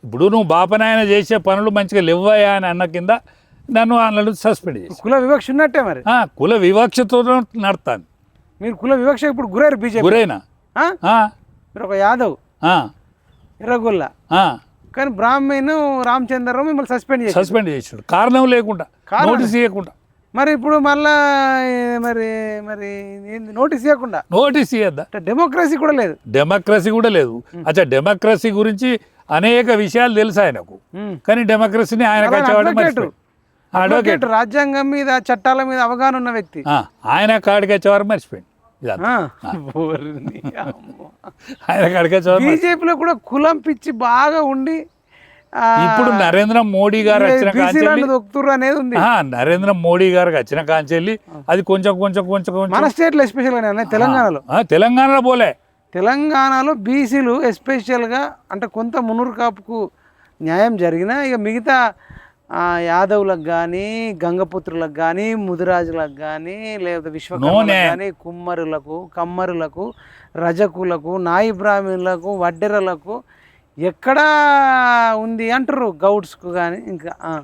ఇప్పుడు నువ్వు బాపనాయన చేసే పనులు మంచిగా లేవయ్యా అని అన్న కింద నన్ను వాళ్ళను సస్పెండ్ చేసి కుల వివక్ష ఉన్నట్టే మరి. కుల వివక్షతో నడతాను. మీరు కుల వివక్ష ఇప్పుడు గురైరు బీజేపీ గురైనా మీరు ఒక యాదవ్ ఎర్రగొల్ల కానీ బ్రాహ్మణ్ రామచంద్రరావు మిమ్మల్ని సస్పెండ్ చేసాడు కారణం లేకుండా, నోటీస్ ఇవ్వకుండా. మరి ఇప్పుడు మళ్ళా మరి మరి నోటీస్ ఇవ్వద్దా? డెమోక్రసీ కూడా లేదు. డెమోక్రసీ కూడా లేదు. అచ్చా, డెమోక్రసీ గురించి అనేక విషయాలు తెలుసు ఆయనకు, కానీ డెమోక్రసీని ఆయన అడ్వకేట్, రాజ్యాంగం మీద చట్టాల మీద అవగాహన ఉన్న వ్యక్తి, ఆయన కాడికి వచ్చేవారు మర్చిపోయింది. ఆయన కాడికి వచ్చేవారు. బీజేపీలో కూడా కులం పిచ్చి బాగా ఉండి ఇప్పుడు నరేంద్ర మోడీ గారు వచ్చిన అనేది ఉంది. నరేంద్ర మోడీ గారికి వచ్చిన కాంచెల్లి అది కొంచెం కొంచెం కొంచెం మన స్టేట్లో ఎస్పెషల్గా తెలంగాణలో పోలే. తెలంగాణలో బీసీలు ఎస్పెషల్గా అంటే కొంత మున్నూరు కాపుకు న్యాయం జరిగినా ఇక మిగతా యాదవులకు కానీ, గంగపుత్రులకు కానీ, ముదిరాజులకు కానీ, లేదా విశ్వకర్మలకు కానీ, కుమ్మరులకు, కమ్మరులకు, రజకులకు, నాయి బ్రాహ్మణులకు, వడ్డెరలకు ఎక్కడా ఉంది అంటారు, గౌడ్స్కు కానీ ఇంకా